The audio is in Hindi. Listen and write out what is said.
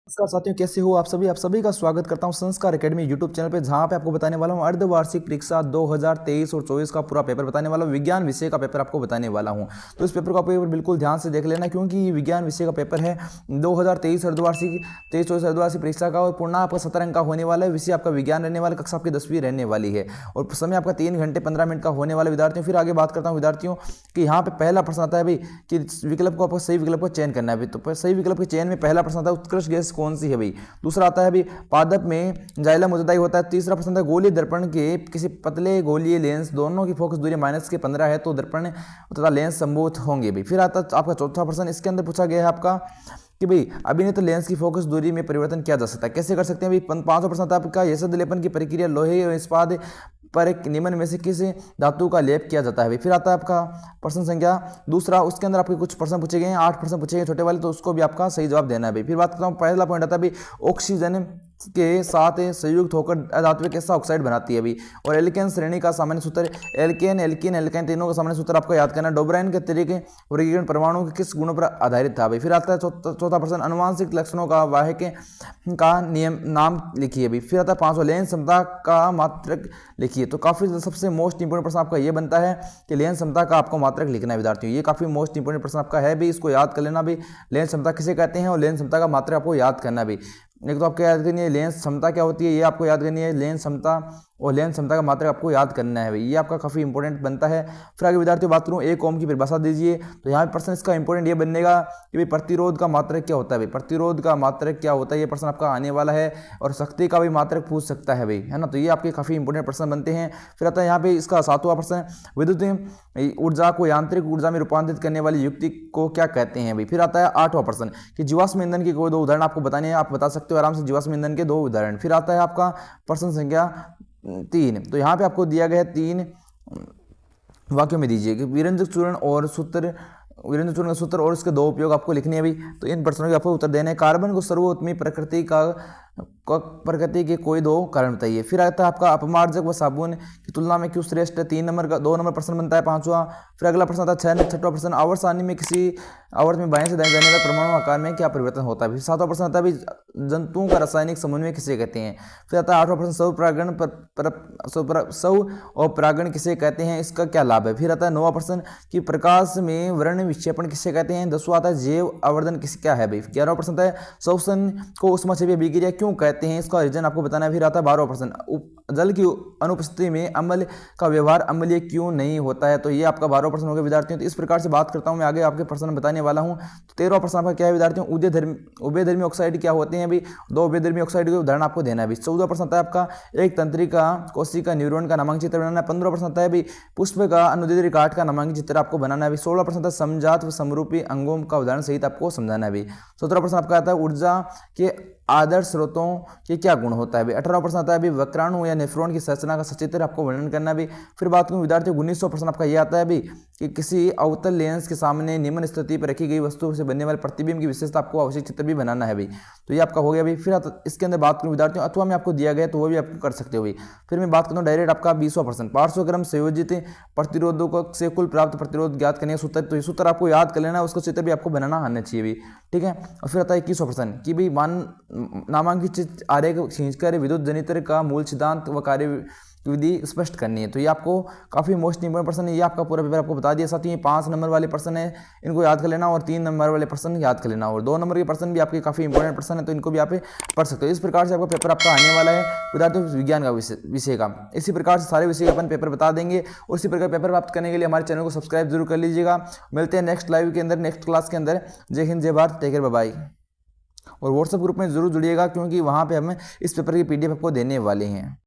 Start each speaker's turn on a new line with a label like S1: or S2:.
S1: नमस्कार साथियों, कैसे हो आप सभी का स्वागत करता हूं संस्कार एकेडमी यूट्यूब चैनल पे, जहां पे आपको बताने वाला हूं अर्धवार्षिक परीक्षा 2023 और 24 का पूरा पेपर बताने वाला हूं। विज्ञान विषय का पेपर आपको बताने वाला हूं, तो इस पेपर को आप एक बार बिल्कुल ध्यान से देख लेना, क्योंकि ये विज्ञान विषय का पेपर है 2023 अर्धवार्षिक 23-24 अर्धवार्षिक परीक्षा का, और पूर्ण आपका 17 अंक का होने वाला है। विषय आपका विज्ञान रहने वाला, कक्षा आपकी 10वीं रहने वाली है, और समय आपका 3 घंटे 15 मिनट का होने वाला विद्यार्थियों। फिर आगे बात करता हूँ विद्यार्थियों कि यहाँ पे पहला प्रश्न आता है भाई कि विकल्प को आपको सही विकल्प को चयन करना है भाई। तो सही विकल्प के चयन में पहला प्रश्न आता है उत्कृष्ट गैस कौन सी है भाई। दूसरा आता है अभी पादप में जाइलम उत्तरदायी होता है। तीसरा प्रश्न था गोलीय दर्पण के किसी पतले गोलीय लेंस दोनों की फोकस दूरी -15 है तो दर्पण तथा लेंस संभव होंगे भी। फिर आता है आपका चौथा प्रश्न, इसके अंदर पूछा गया है आपका कि भाई अभिनीत लेंस की फोकस दूरी में परिवर्तन किया जा सकता है, कैसे कर सकते हैं भाई। पांचवा प्रश्न था आपका यशद लेपन की प्रक्रिया लोहे और इस्पात पर एक निम्न में से किस धातु का लेप किया जाता है भाई। फिर आता है आपका प्रश्न संख्या दूसरा, उसके अंदर आपके कुछ प्रश्न पूछे गए हैं, 8 प्रश्न पूछे गए छोटे वाले, तो उसको भी आपका सही जवाब देना है भाई। फिर बात करता हूँ, पहला पॉइंट आता है भाई ऑक्सीजन के साथ संयुक्त होकर धातु कैसा ऑक्साइड बनाती है भी। और एल्केन श्रेणी का सामान्य सूत्र, एल्केन एल्कीन एल्काइन तीनों का सामान्य सूत्र आपको याद करना। डोब्राइन के तरीके वर्गीकरण परमाणु के किस गुणों पर आधारित था भाई। फिर आता है चौथा प्रश्न, अनुवांशिक लक्षणों का वाहक का नियम नाम लिखिए भी। फिर आता है पांचवा, लेंस क्षमता का मात्रक लिखिए। तो काफी सबसे मोस्ट इंपोर्टेंट प्रश्न आपका ये बनता है कि लेंस क्षमता का आपको मात्रक लिखना है विद्यार्थियों। ये काफी मोस्ट इंपोर्टेंट प्रश्न आपका है भी, इसको याद कर लेना भी। लेंस क्षमता किसे कहते हैं और लेंस क्षमता का मात्रक आपको याद करना भी। एक तो आपको याद करनी है लेंस क्षमता क्या होती है, ये आपको याद करनी है लेंस क्षमता, और लेंस क्षमता का मात्रक आपको याद करना है भाई। ये आपका काफी इंपॉर्टेंट बनता है। फिर आगे विद्यार्थियों बात करूं एक ओम की परिभाषा दीजिए, तो यहाँ पे प्रश्न इसका इंपॉर्टेंट ये बनेगा कि भाई प्रतिरोध का मात्रक क्या होता है भाई। प्रतिरोध का मात्रक क्या होता है, ये प्रश्न आपका आने वाला है। और शक्ति का भी मात्रक पूछ सकता है भाई, है ना। तो ये आपके काफी इंपॉर्टेंट प्रश्न बनते हैं। फिर आता है यहाँ पे इसका सातवां प्रश्न, विद्युत ऊर्जा को यांत्रिक ऊर्जा में रूपांतरित करने वाली युक्ति को क्या कहते हैं भाई। फिर आता है आठवां प्रश्न कि जीवाश्म ईंधन के कोई 2 उदाहरण आपको बताने हैं, आप बता सकते हो आराम से जीवाश्म ईंधन के 2 उदाहरण। फिर आता है आपका प्रश्न संख्या 3, तो यहाँ पे आपको दिया गया है 3 वाक्यों में दीजिए कि वीरेंद्र चूर्ण का सूत्र और इसके 2 उपयोग आपको लिखने हैं भी। तो इन प्रश्नों के आपको उत्तर देने हैं। कार्बन को सर्वोत्तम प्रकृति के कोई 2 कारण बताइए। फिर आता है आपका अपमार्जक व साबुन की तुलना में क्यों श्रेष्ठ है, 3 नंबर का 2 नंबर प्रश्न बनता है पांचवा। फिर अगला प्रश्न आता है छठवां प्रश्न, आवर्त सारणी में किसी आवर्त में बाएं से दाएं जाने पर परमाणु आकार में क्या परिवर्तन होता है। फिर सातवां प्रश्न आता है जंतुओं का रासायनिक समन्वय किसे कहते हैं। फिर आता है आठवां प्रश्न, सौ और परागण किसे कहते हैं, इसका क्या लाभ है। फिर आता है 9वां प्रश्न कि प्रकाश में वर्ण विक्षेपण किसे कहते हैं। 10वां आता है जैव आवर्धन क्या है भाई। 11वां प्रश्न आता है श्वसन को ऊष्माक्षेपीय अभिक्रिया क्यों कहते हैं, इसका रीजन आपको बताना है। फिर आता है 12वां प्रश्न, जल की अनुपस्थिति में अम्ल का व्यवहार अम्लीय क्यों नहीं होता है। तो ये आपका 12वां प्रश्न हो गया विद्यार्थियों। तो इस प्रकार से बात करता हूं मैं, आगे आपके प्रश्न बताने वाला हूं। तो 13वां प्रश्न आपका क्या है विद्यार्थियों, उभयधर्मी ऑक्साइड क्या होते हैं भी। 2 उभयधर्मी ऑक्साइड के उदाहरण आपको देना है भी। 14वां प्रश्न आता है आपका एक तंत्रिका कोशिका न्यूरॉन का नामांकित चित्र बनाना है। 15वां प्रश्न आता है भी पुष्प का अनुदैर्ध्य काट का नामांकित चित्र आपको बनाना है भी। 16वां प्रश्न आता है समजात व समरूपी अंगों का उदाहरण सहित आपको समझाना है भी। 17वां प्रश्न आपका आता है ऊर्जा के आदर्श स्रोतों के क्या गुण होता है। 18वां प्रश्न आता है वक्राणु या नेफ्रॉन की संरचना का सचित्र आपको वर्णन करना भी। फिर बात करूं विद्यार्थियों 19वां प्रश्न आपका यह आता है कि किसी अवतल लेंस के सामने निम्न स्थिति पर रखी गई वस्तु से बनने वाले प्रतिबिंब की विशेषता आपको आवश्यक चित्र भी बनाना है भी। तो ये आपका हो गया भी। फिर इसके अंदर बात करूं विद्यार्थियों, अथवा में आपको दिया गया तो वो भी आपको कर सकते हो भी। फिर मैं बात करता हूं डायरेक्ट आपका 20वां प्रश्न, पार्श्वक्रम संयोजित प्रतिरोधकों से कुल प्राप्त प्रतिरोध ज्ञात करने का सूत्र। तो ये सूत्र आपको याद कर लेना, उसका चित्र भी आपको बनाना आना चाहिए भी, ठीक है। और फिर आता है 21वां प्रश्न कि भाई नामांकित चित्र आरेख खींचकर विद्युत जनित्र का मूल सिद्धांत व कार्य विधि स्पष्ट करनी है। तो ये आपको काफी मोस्ट इंपोर्टेंट प्रश्न है, ये आपका पूरा पेपर आपको बता दिया। साथ ही 5 नंबर वाले प्रश्न है, इनको याद कर लेना, और 3 नंबर वाले प्रश्न याद कर लेना, और 2 नंबर के प्रश्न भी आपके काफी इंपोर्टेंट प्रश्न है, तो इनको भी आप पढ़ सकते हो। इस प्रकार से आपका पेपर आपका आने वाला है विद्यार्थियों विज्ञान का विषय का। इसी प्रकार से सारे विषय का अपन पेपर बता देंगे, और इसी प्रकार पेपर प्राप्त करने के लिए हमारे चैनल को सब्सक्राइब जरूर कर लीजिएगा। मिलते हैं नेक्स्ट लाइव के अंदर, नेक्स्ट क्लास के अंदर। जय हिंद, जय Bharat, take care, bye bye. और व्हाट्सएप ग्रुप में जरूर जुड़िएगा, क्योंकि वहाँ पे हमें इस पेपर की PDF आपको देने वाले हैं।